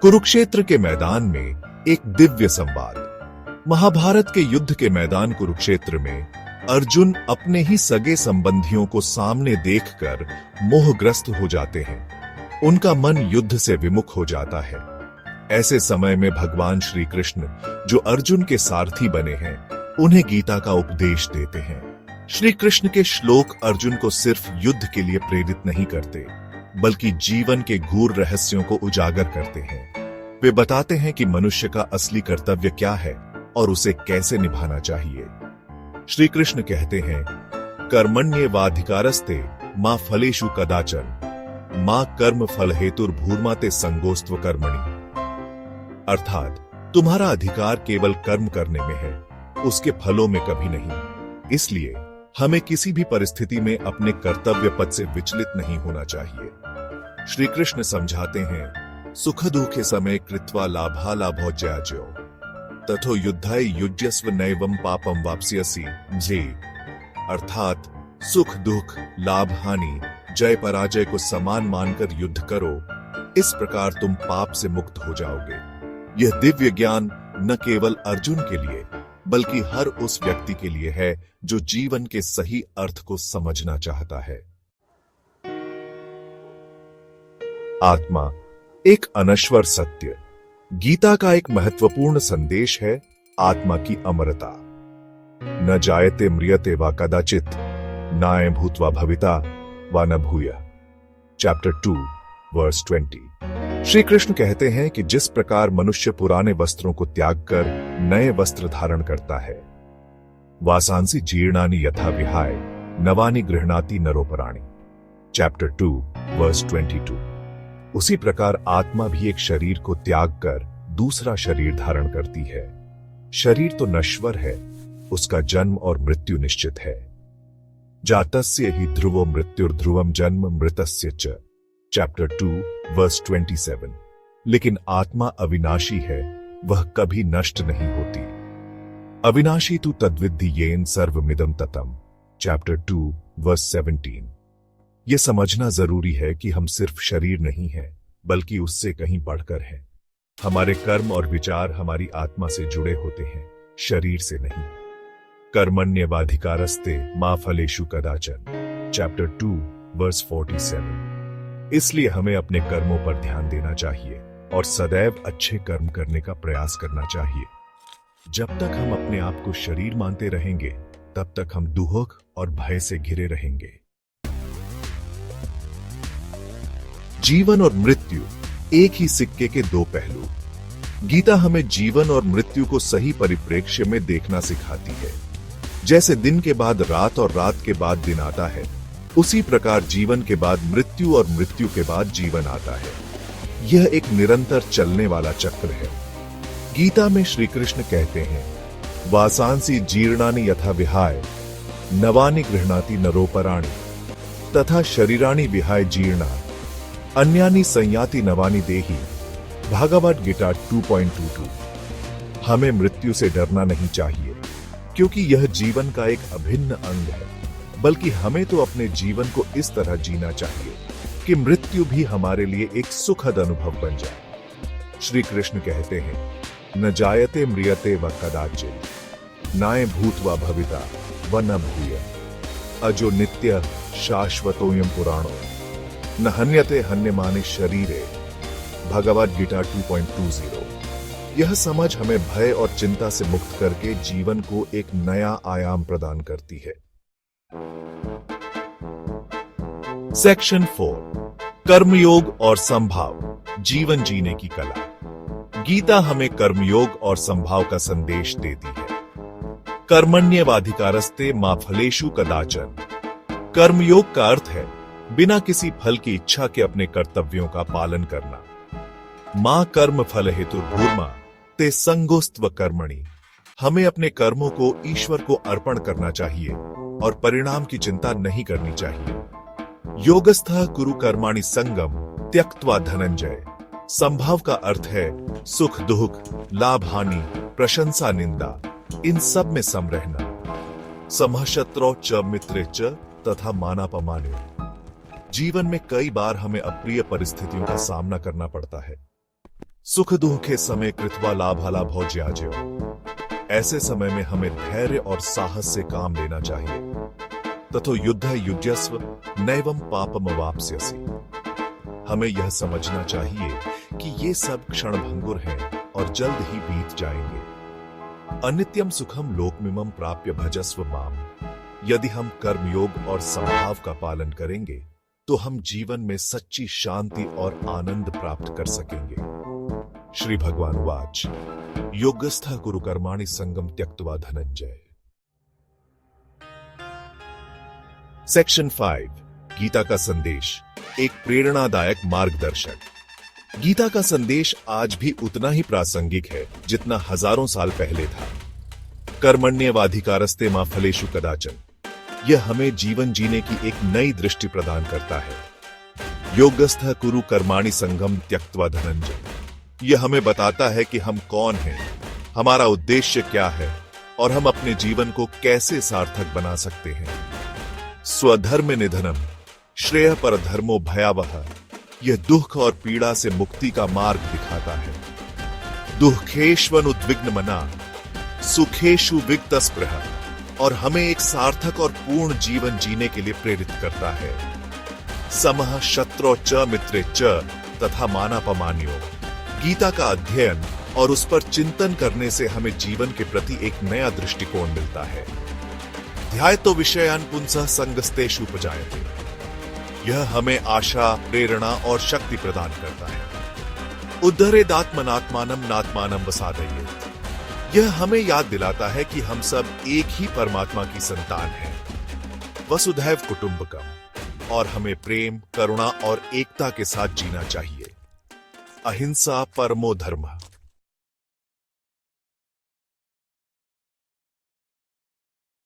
कुरुक्षेत्र के मैदान में एक दिव्य संवाद। महाभारत के युद्ध के मैदान कुरुक्षेत्र में अर्जुन अपने ही सगे संबंधियों को सामने देखकर मोहग्रस्त हो जाते हैं। उनका मन युद्ध से विमुख हो जाता है। ऐसे समय में भगवान श्री कृष्ण, जो अर्जुन के सारथी बने हैं, उन्हें गीता का उपदेश देते हैं। श्री कृष्ण के श्लोक अर्जुन को सिर्फ युद्ध के लिए प्रेरित नहीं करते, बल्कि जीवन के गूढ़ रहस्यों को उजागर करते हैं। वे बताते हैं कि मनुष्य का असली कर्तव्य क्या है और उसे कैसे निभाना चाहिए। श्री कृष्ण कहते हैं, कर्मण्येवाधिकारस्ते मा फलेषु कदाचन मा कर्म फल हेतुर्भूर्मा ते संगोस्त्व कर्मणि। अर्थात तुम्हारा अधिकार केवल कर्म करने में है, उसके फलों में कभी नहीं। इसलिए हमें किसी भी परिस्थिति में अपने कर्तव्य पथ से विचलित नहीं होना चाहिए। श्री कृष्ण समझाते हैं, सुख दुखे समय कृत्वा लाभा लाभो ज्याज्यो तथो युद्धाय युज्यस्व नैवं पापम वाप्स्यसि जे। अर्थात सुख दुख लाभ हानि जय पराजय को समान मानकर युद्ध करो, इस प्रकार तुम पाप से मुक्त हो जाओगे। यह दिव्य ज्ञान न केवल अर्जुन के लिए बल्कि हर उस व्यक्ति के लिए है जो जीवन के सही अर्थ को समझना चाहता है। आत्मा एक अनश्वर सत्य। गीता का एक महत्वपूर्ण संदेश है आत्मा की अमरता। न जायते म्रियते वा कदाचित नाय भूत्वा भविता वा न भूयः। Chapter 2 verse 20। श्री कृष्ण कहते हैं कि जिस प्रकार मनुष्य पुराने वस्त्रों को त्याग कर नए वस्त्र धारण करता है, वासांसी जीर्णानि यथा विहाय नवानि गृह्णाति नरोपराणि। Chapter 2 verse 22। उसी प्रकार आत्मा भी एक शरीर को त्याग कर दूसरा शरीर धारण करती है। शरीर तो नश्वर है, उसका जन्म और मृत्यु निश्चित है। जातस्य हि ध्रुवो मृत्युर्ध्रुवम जन्म मृतस्य च। Chapter 2 verse 27। लेकिन आत्मा अविनाशी है, वह कभी नष्ट नहीं होती। अविनाशी तु तद्विद्धि येन सर्वमिदं ततम्। Chapter 2 verse 17। यह समझना जरूरी है कि हम सिर्फ शरीर नहीं हैं, बल्कि उससे कहीं बढ़कर हैं। हमारे कर्म और विचार हमारी आत्मा से जुड़े होते हैं, शरीर से नहीं। कर्मण्येवाधिकारस्ते मा फलेषु कदाचन। Chapter 2 verse 47। इसलिए हमें अपने कर्मों पर ध्यान देना चाहिए और सदैव अच्छे कर्म करने का प्रयास करना चाहिए। जब तक हम अपने आप को शरीर मानते रहेंगे, तब तक हम दुख और भय से घिरे रहेंगे। जीवन और मृत्यु एक ही सिक्के के दो पहलू। गीता हमें जीवन और मृत्यु को सही परिप्रेक्ष्य में देखना सिखाती है। जैसे दिन के बाद रात और रात के बाद दिन आता है, उसी प्रकार जीवन के बाद मृत्यु और मृत्यु के बाद जीवन आता है। यह एक निरंतर चलने वाला चक्र है। गीता में श्री कृष्ण कहते हैं, वासांसी जीर्णानि यथा विहाय नवानि गृह्णाति नरोपराणि तथा शरीराणि विहाय जीर्णा अन्यानि संयाति नवानि देहि। भागवत गीता 2.22। हमें मृत्यु से डरना नहीं चाहिए, क्योंकि यह जीवन का एक अभिन्न अंग है, बल्कि हमें तो अपने जीवन को इस तरह जीना चाहिए कि मृत्यु भी हमारे लिए एक सुखद अनुभव बन जाए। श्री कृष्ण कहते हैं, न जायते म्रियते व कदाचित् नाय भूत्वा भविता व न भूयः अजो नित्य शाश्वतोऽयं पुराणो न हन्यते हन्यमाने शरीरे। भगवद गीता 2.20। यह समझ हमें भय और चिंता से मुक्त करके जीवन को एक नया आयाम प्रदान करती है। सेक्शन 4, कर्मयोग और संभाव, जीवन जीने की कला। गीता हमें कर्मयोग और संभाव का संदेश देती है। कर्मण्येवाधिकारस्ते मा फलेषु कदाचन। कर्मयोग का अर्थ है बिना किसी फल की इच्छा के अपने कर्तव्यों का पालन करना। मां कर्म फल हेतुर्भूर्मा ते संगोस्त्व कर्मणि। हमें अपने कर्मों को ईश्वर को अर्पण करना चाहिए और परिणाम की चिंता नहीं करनी चाहिए। योगस्थः कुरु कर्माणि संगम त्यक्त्वा धनंजय। संभाव का अर्थ है सुख दुख लाभ हानि प्रशंसा निंदा, इन सब में सम रहना। समः शत्रौ च मित्रे च तथा मानापमाने। जीवन में कई बार हमें अप्रिय परिस्थितियों का सामना करना पड़ता है। सुख दुखे समय कृत्वा लाभालाभो ज्याज्यो। ऐसे समय में हमें धैर्य और साहस से काम लेना चाहिए। तथो युद्ध युज्यस्व नैवं पापम वाप्स्यसि। हमें यह समझना चाहिए कि ये सब क्षणभंगुर हैं और जल्द ही बीत जाएंगे। अनित्यम सुखम लोकमिमं प्राप्य भजस्व माम। यदि हम कर्मयोग और समभाव का पालन करेंगे तो हम जीवन में सच्ची शांति और आनंद प्राप्त कर सकेंगे। श्री भगवान वाच योगस्थः कुरु कर्माणि संगम त्यक्त्वा धनंजय। सेक्शन 5 गीता का संदेश, एक प्रेरणादायक मार्गदर्शक। गीता का संदेश आज भी उतना ही प्रासंगिक है जितना हजारों साल पहले था। कर्मण्येवाधिकारस्ते मा फलेषु कदाचन। यह हमें जीवन जीने की एक नई दृष्टि प्रदान करता है। योगस्थः कुरु कर्माणि संगम त्यक्त्वा धनंजय। यह हमें बताता है कि हम कौन हैं, हमारा उद्देश्य क्या है और हम अपने जीवन को कैसे सार्थक बना सकते हैं। स्वधर्म निधनम श्रेय पर धर्मो भयावह। यह दुख और पीड़ा से मुक्ति का मार्ग दिखाता है। दुखेष्वनुद्विग्न मना सुखेषु विगतस्पृह। और हमें एक सार्थक और पूर्ण जीवन जीने के लिए प्रेरित करता है। समः शत्रौ च मित्रे च तथा मानापमान्यो। गीता का अध्ययन और उस पर चिंतन करने से हमें जीवन के प्रति एक नया दृष्टिकोण मिलता है। ध्यायतो विषयान् पुंसः संगस्तेषु उपजायते। यह हमें आशा, प्रेरणा और शक्ति प्रदान करता है। उद्धरेदात्मनात्मानं नात्मानं वसादयेत्। यह हमें याद दिलाता है कि हम सब एक ही परमात्मा की संतान हैं। वसुधैव कुटुंबकम। और हमें प्रेम, करुणा और एकता के साथ जीना चाहिए। अहिंसा परमो धर्मः।